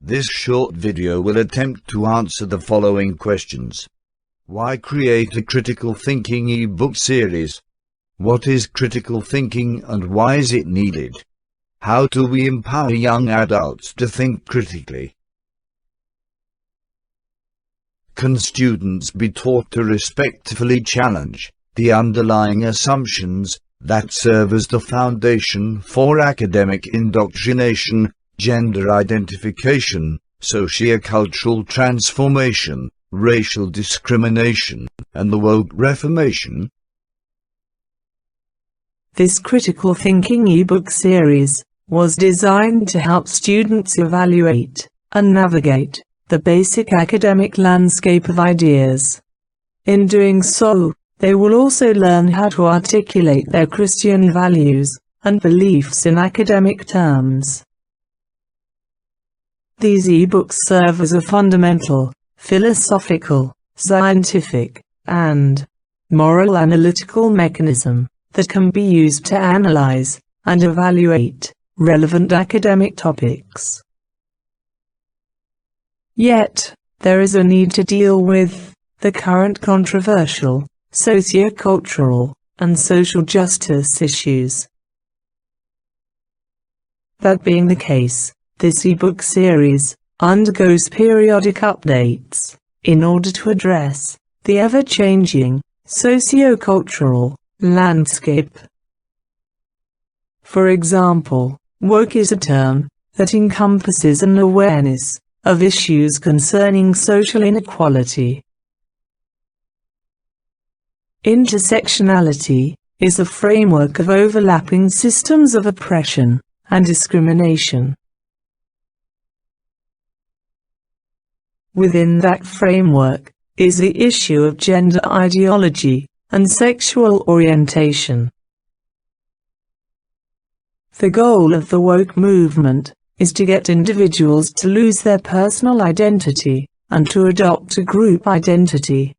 This short video will attempt to answer the following questions. Why create a critical thinking ebook series? What is critical thinking and why is it needed? How do we empower young adults to think critically? Can students be taught to respectfully challenge the underlying assumptions that serve as the foundation for academic indoctrination, gender identification, sociocultural transformation, racial discrimination, and the woke reformation? This critical thinking ebook series was designed to help students evaluate and navigate the basic academic landscape of ideas. In doing so, they will also learn how to articulate their Christian values and beliefs in academic terms. These ebooks serve as a fundamental, philosophical, scientific, and moral analytical mechanism that can be used to analyze and evaluate relevant academic topics. Yet, there is a need to deal with the current controversial, socio-cultural, and social justice issues. That being the case, this ebook series undergoes periodic updates in order to address the ever-changing socio-cultural landscape. For example, woke is a term that encompasses an awareness of issues concerning social inequality. Intersectionality is a framework of overlapping systems of oppression and discrimination. Within that framework is the issue of gender ideology and sexual orientation. The goal of the woke movement is to get individuals to lose their personal identity and to adopt a group identity.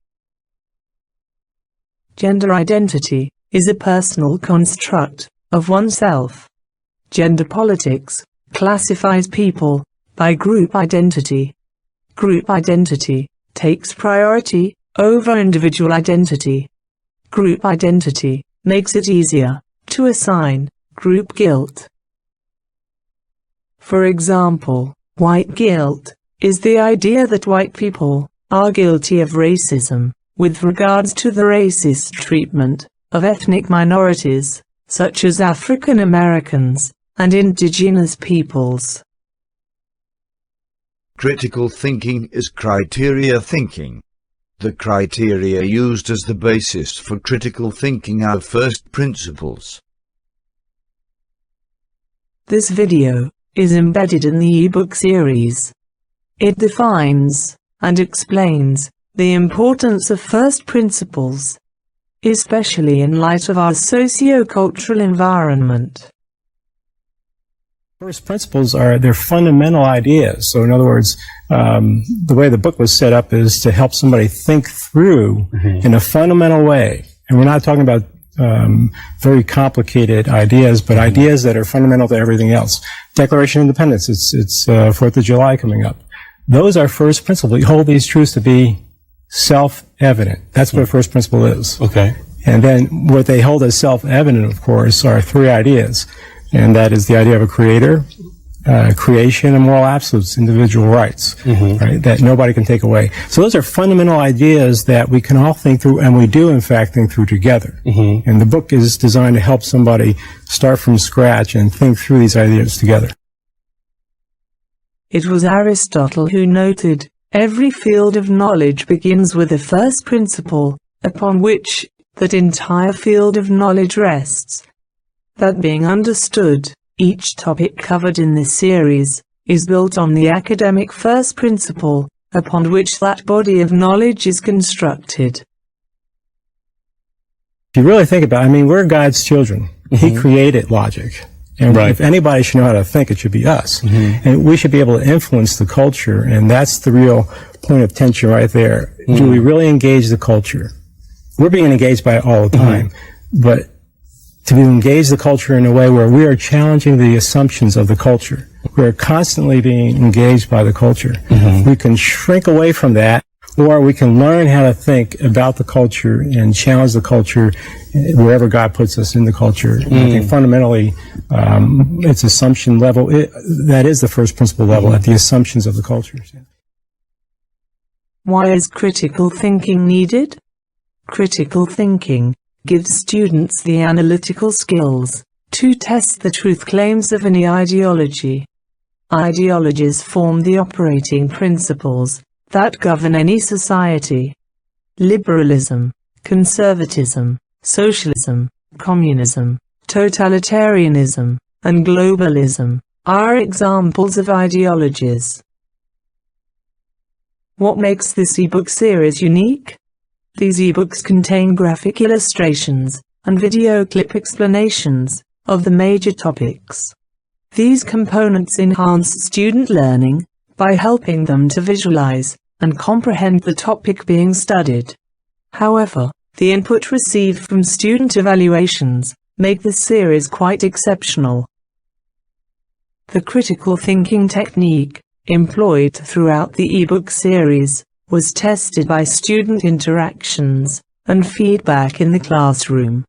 Gender identity is a personal construct of oneself. Gender politics classifies people by group identity. Group identity takes priority over individual identity. Group identity makes it easier to assign group guilt. For example, white guilt is the idea that white people are guilty of racism with regards to the racist treatment of ethnic minorities, such as African Americans and indigenous peoples. Critical thinking is criteria thinking. The criteria used as the basis for critical thinking are first principles. This video is embedded in the ebook series. It defines and explains the importance of first principles, especially in light of our socio-cultural environment. First principles they're fundamental ideas. So in other words, the way the book was set up is to help somebody think through in a fundamental way. And we're not talking about very complicated ideas, but ideas that are fundamental to everything else. Declaration of Independence, it's 4th of July coming up. Those are first principles. We hold these truths to be self-evident. That's what a first principle is. Okay. And then what they hold as self-evident, of course, are three ideas. And that is the idea of a creator, creation, and moral absolutes, individual rights, right, that nobody can take away. So those are fundamental ideas that we can all think through, and we do, in fact, think through together. And the book is designed to help somebody start from scratch and think through these ideas together. It was Aristotle who noted, every field of knowledge begins with a first principle, upon which that entire field of knowledge rests. That being understood, each topic covered in this series is built on the academic first principle, upon which that body of knowledge is constructed. If you really think about it, I mean, we're God's children. He created logic. And if anybody should know how to think, it should be us. And we should be able to influence the culture, and that's the real point of tension right there. Do we really engage the culture? We're being engaged by it all the time, but to engage the culture in a way where we are challenging the assumptions of the culture. We're constantly being engaged by the culture. We can shrink away from that, or we can learn how to think about the culture and challenge the culture wherever God puts us in the culture. And I think fundamentally, it's assumption level. That is the first principle level, at the assumptions of the culture. Why is critical thinking needed? Critical thinking gives students the analytical skills to test the truth claims of any ideology. Ideologies form the operating principles that govern any society. Liberalism, conservatism, socialism, communism, totalitarianism, and globalism are examples of ideologies. What makes this ebook series unique? These ebooks contain graphic illustrations and video clip explanations of the major topics. These components enhance student learning by helping them to visualize and comprehend the topic being studied. However, the input received from student evaluations make this series quite exceptional. The critical thinking technique employed throughout the ebook series was tested by student interactions and feedback in the classroom.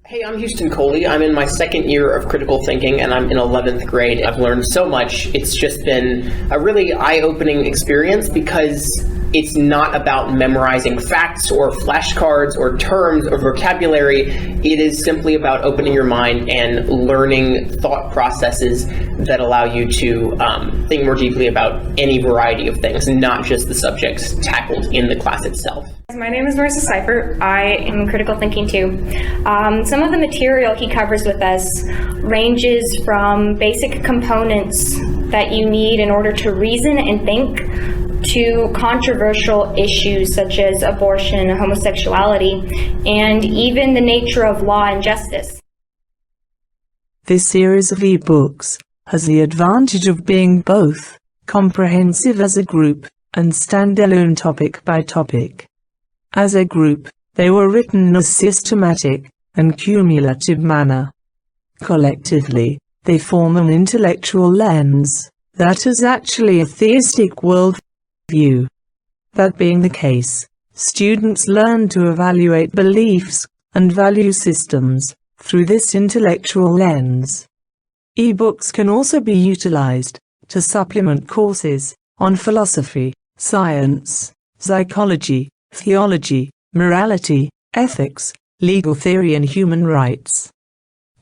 Hey, I'm Houston Coley. I'm in my second year of critical thinking and I'm in 11th grade. I've learned so much. It's just been a really eye-opening experience because it's not about memorizing facts or flashcards or terms or vocabulary. It is simply about opening your mind and learning thought processes that allow you to think more deeply about any variety of things, not just the subjects tackled in the class itself. My name is Marissa Seifert. I am critical thinking too. Some of the material he covers with us ranges from basic components that you need in order to reason and think to controversial issues such as abortion, homosexuality, and even the nature of law and justice. This series of ebooks has the advantage of being both comprehensive as a group and standalone topic by topic. As a group, they were written in a systematic and cumulative manner. Collectively, they form an intellectual lens that is actually a theistic world view. That being the case, students learn to evaluate beliefs and value systems through this intellectual lens. Ebooks can also be utilized to supplement courses on philosophy, science, psychology, theology, morality, ethics, legal theory and human rights.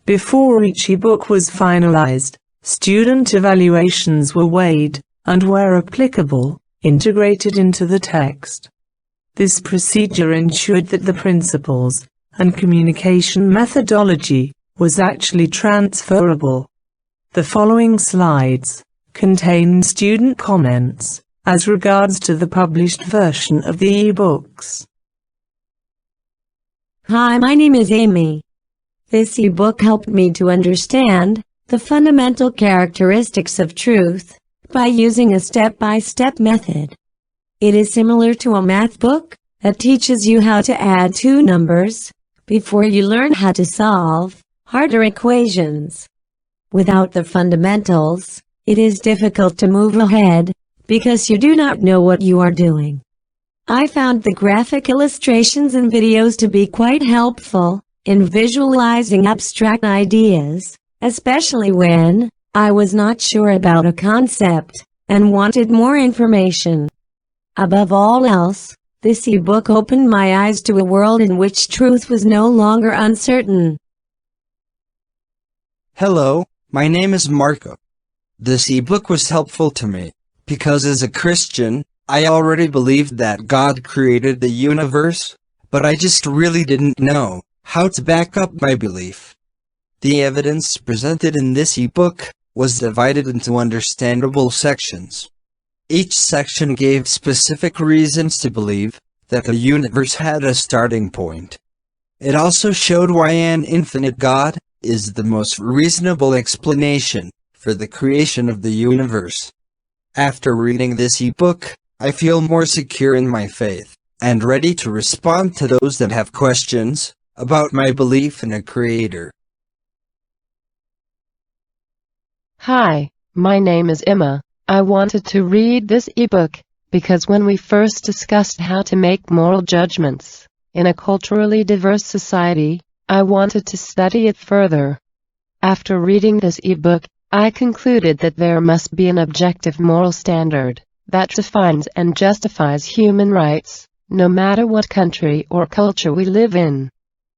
Before each ebook was finalized, student evaluations were weighed and, where applicable, integrated into the text. This procedure ensured that the principles and communication methodology was actually transferable. The following slides contain student comments as regards to the published version of the ebooks. Hi, my name is Amy. This ebook helped me to understand the fundamental characteristics of truth by using a step-by-step method. It is similar to a math book that teaches you how to add two numbers before you learn how to solve harder equations. Without the fundamentals, it is difficult to move ahead because you do not know what you are doing. I found the graphic illustrations and videos to be quite helpful in visualizing abstract ideas, especially when I was not sure about a concept and wanted more information. Above all else, this ebook opened my eyes to a world in which truth was no longer uncertain. Hello, my name is Marco. This ebook was helpful to me because as a Christian, I already believed that God created the universe, but I just really didn't know how to back up my belief. The evidence presented in this ebook was divided into understandable sections. Each section gave specific reasons to believe that the universe had a starting point. It also showed why an infinite God is the most reasonable explanation for the creation of the universe. After reading this ebook, I feel more secure in my faith, and ready to respond to those that have questions about my belief in a creator. Hi, my name is Emma. I wanted to read this ebook because when we first discussed how to make moral judgments in a culturally diverse society, I wanted to study it further. After reading this ebook, I concluded that there must be an objective moral standard that defines and justifies human rights, no matter what country or culture we live in.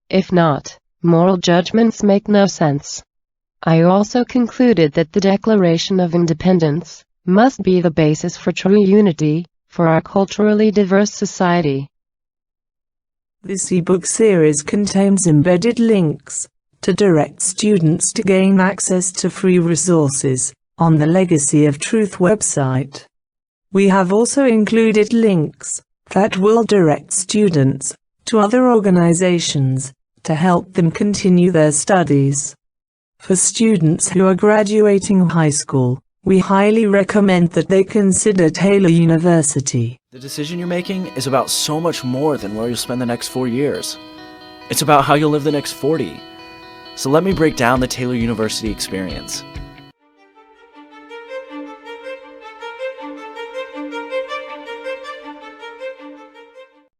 If not, moral judgments make no sense. I also concluded that the Declaration of Independence must be the basis for true unity for our culturally diverse society. This ebook series contains embedded links to direct students to gain access to free resources on the Legacy of Truth website. We have also included links that will direct students to other organizations to help them continue their studies. For students who are graduating high school, we highly recommend that they consider Taylor University. The decision you're making is about so much more than where you'll spend the next 4 years. It's about how you'll live the next 40. So let me break down the Taylor University experience.